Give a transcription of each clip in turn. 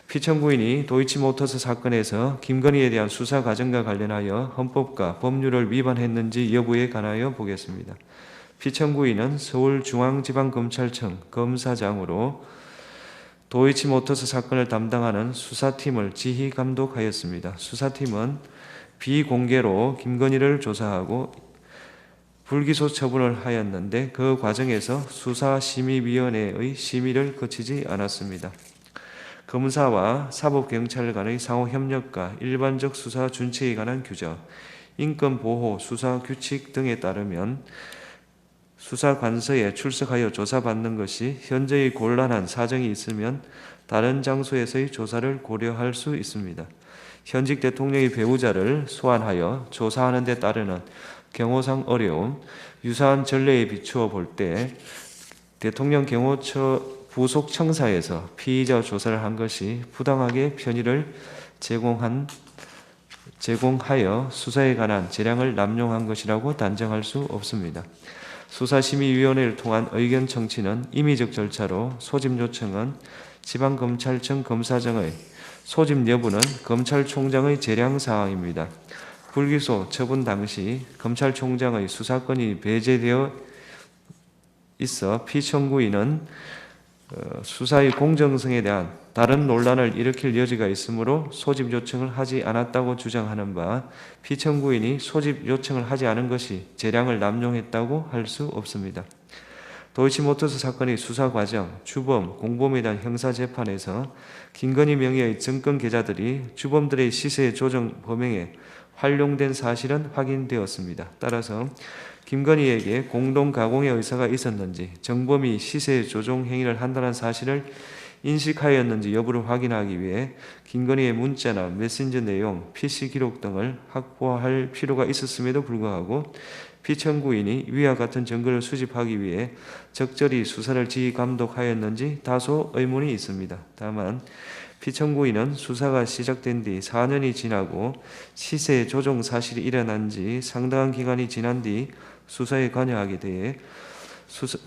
피청구인이 도이치모터스 사건에서 김건희에 대한 수사 과정과 관련하여 헌법과 법률을 위반했는지 여부에 관하여 보겠습니다. 피청구인은 서울중앙지방검찰청 검사장으로 도이치모터스 사건을 담당하는 수사팀을 지휘 감독하였습니다. 수사팀은 비공개로 김건희를 조사하고 불기소 처분을 하였는데 그 과정에서 수사심의위원회의 심의를 거치지 않았습니다. 검사와 사법경찰 간의 상호협력과 일반적 수사 준칙에 관한 규정, 인권보호 수사규칙 등에 따르면 수사관서에 출석하여 조사받는 것이 현재의 곤란한 사정이 있으면 다른 장소에서의 조사를 고려할 수 있습니다. 현직 대통령의 배우자를 소환하여 조사하는 데 따르는 경호상 어려움, 유사한 전례에 비추어 볼 때 대통령 경호처 부속 청사에서 피의자 조사를 한 것이 부당하게 편의를 제공하여 수사에 관한 재량을 남용한 것이라고 단정할 수 없습니다. 수사심의위원회를 통한 의견 청취는 임의적 절차로 소집 요청은 지방검찰청 검사장의 소집 여부는 검찰총장의 재량사항입니다. 불기소 처분 당시 검찰총장의 수사권이 배제되어 있어 피청구인은 수사의 공정성에 대한 다른 논란을 일으킬 여지가 있으므로 소집 요청을 하지 않았다고 주장하는 바 피청구인이 소집 요청을 하지 않은 것이 재량을 남용했다고 할 수 없습니다. 도이치모터스 사건의 수사 과정, 주범, 공범에 대한 형사재판에서 김건희 명의의 증권 계좌들이 주범들의 시세 조정 범행에 활용된 사실은 확인되었습니다. 따라서 김건희에게 공동 가공의 의사가 있었는지 정범이 시세 조종 행위를 한다는 사실을 인식하였는지 여부를 확인하기 위해 김건희의 문자나 메신저 내용, PC 기록 등을 확보할 필요가 있었음에도 불구하고 피청구인이 위와 같은 증거를 수집하기 위해 적절히 수사를 지휘 감독하였는지 다소 의문이 있습니다. 다만 피청구인은 수사가 시작된 뒤 4년이 지나고 시세 조종 사실이 일어난 지 상당한 기간이 지난 뒤 수사에 관여하게 돼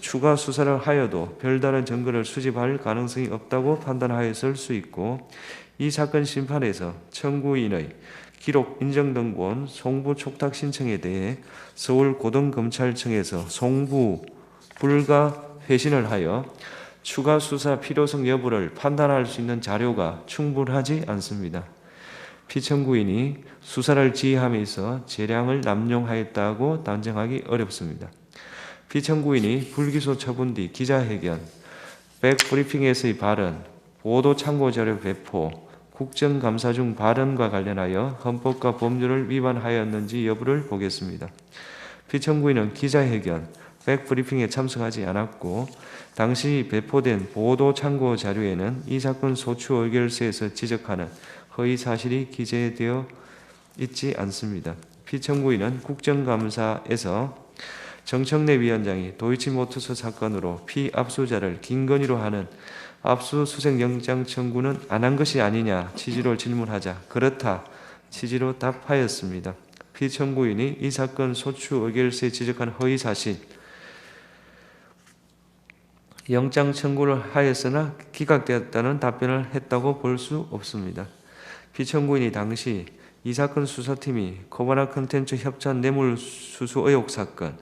추가 수사를 하여도 별다른 증거를 수집할 가능성이 없다고 판단하였을 수 있고 이 사건 심판에서 청구인의 기록 인정등본 송부 촉탁 신청에 대해 서울고등검찰청에서 송부 불가 회신을 하여 추가 수사 필요성 여부를 판단할 수 있는 자료가 충분하지 않습니다. 피청구인이 수사를 지휘함에 있어 재량을 남용하였다고 단정하기 어렵습니다. 피청구인이 불기소 처분 뒤 기자회견, 백브리핑에서의 발언, 보도 참고자료 배포, 국정감사 중 발언과 관련하여 헌법과 법률을 위반하였는지 여부를 보겠습니다. 피청구인은 기자회견, 백브리핑에 참석하지 않았고 당시 배포된 보도 참고 자료에는 이 사건 소추 의결서에서 지적하는 허위 사실이 기재되어 있지 않습니다. 피청구인은 국정감사에서 정청래 위원장이 도이치모터스 사건으로 피압수자를 김건희로 하는 압수수색 영장 청구는 안 한 것이 아니냐 취지로 질문하자 그렇다 취지로 답하였습니다. 피청구인이 이 사건 소추 의결서에 지적한 허위 사실 영장 청구를 하였으나 기각되었다는 답변을 했다고 볼 수 없습니다. 피청구인이 당시 이 사건 수사팀이 코바나 컨텐츠 협찬 뇌물수수 의혹 사건,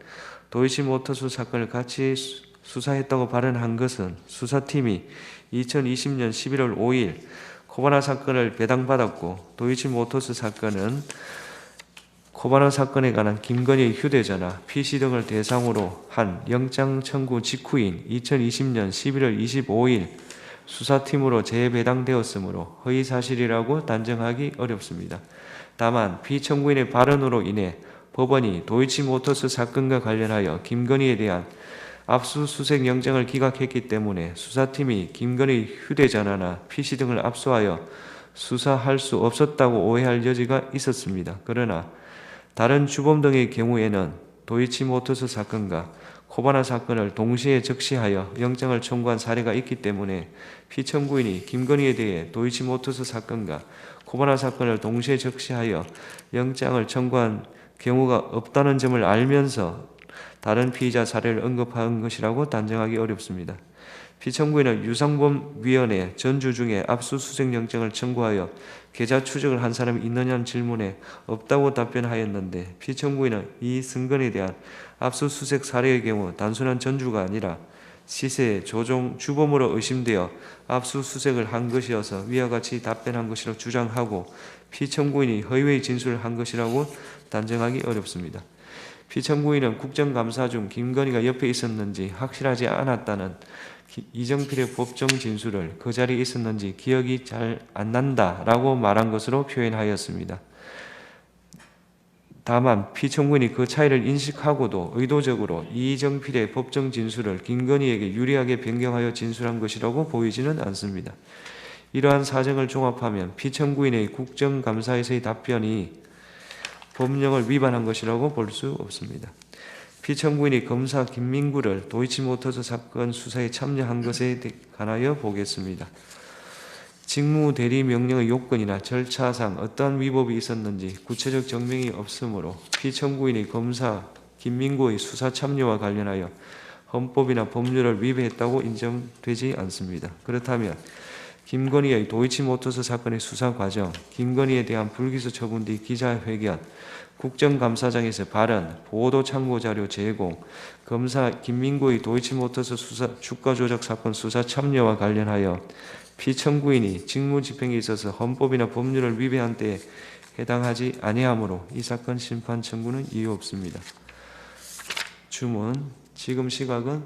도이치모터스 사건을 같이 수사했다고 발언한 것은 수사팀이 2020년 11월 5일 코바나 사건을 배당받았고 도이치모터스 사건은 코바나 사건에 관한 김건희의 휴대전화, PC 등을 대상으로 한 영장 청구 직후인 2020년 11월 25일 수사팀으로 재배당되었으므로 허위사실이라고 단정하기 어렵습니다. 다만 피청구인의 발언으로 인해 법원이 도이치모터스 사건과 관련하여 김건희에 대한 압수수색 영장을 기각했기 때문에 수사팀이 김건희 휴대전화나 PC 등을 압수하여 수사할 수 없었다고 오해할 여지가 있었습니다. 그러나 다른 주범 등의 경우에는 도이치모터스 사건과 코바나 사건을 동시에 적시하여 영장을 청구한 사례가 있기 때문에 피청구인이 김건희에 대해 도이치모터스 사건과 코바나 사건을 동시에 적시하여 영장을 청구한 경우가 없다는 점을 알면서 다른 피의자 사례를 언급한 것이라고 단정하기 어렵습니다. 피청구인은 유상범위원회 전주 중에 압수수색 영장을 청구하여 계좌 추적을 한 사람이 있느냐는 질문에 없다고 답변하였는데, 피청구인은 이 승건에 대한 압수수색 사례의 경우 단순한 전주가 아니라 시세, 조종, 주범으로 의심되어 압수수색을 한 것이어서 위와 같이 답변한 것이라고 주장하고, 피청구인이 허위의 진술을 한 것이라고 단정하기 어렵습니다. 피청구인은 국정감사 중 김건희가 옆에 있었는지 확실하지 않았다는 이정필의 법정 진술을 그 자리에 있었는지 기억이 잘 안 난다라고 말한 것으로 표현하였습니다. 다만 피청구인이 그 차이를 인식하고도 의도적으로 이정필의 법정 진술을 김건희에게 유리하게 변경하여 진술한 것이라고 보이지는 않습니다. 이러한 사정을 종합하면 피청구인의 국정감사에서의 답변이 법령을 위반한 것이라고 볼 수 없습니다. 피청구인이 검사 김민구를 도이치모터스 사건 수사에 참여한 것에 관하여 보겠습니다. 직무대리명령의 요건이나 절차상 어떠한 위법이 있었는지 구체적 증명이 없으므로 피청구인이 검사 김민구의 수사 참여와 관련하여 헌법이나 법률을 위배했다고 인정되지 않습니다. 그렇다면 김건희의 도이치모터스 사건의 수사 과정, 김건희에 대한 불기소 처분 뒤 기자회견, 국정감사장에서 발언, 보도 참고자료 제공, 검사 김민구의 도이치모터스 주가 조작 사건 수사 참여와 관련하여 피청구인이 직무집행에 있어서 헌법이나 법률을 위배한 때에 해당하지 아니하므로 이 사건 심판 청구는 이유 없습니다. 주문, 지금 시각은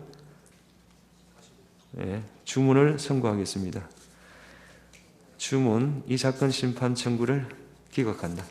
주문을 선고하겠습니다. 주문, 이 사건 심판 청구를 기각한다.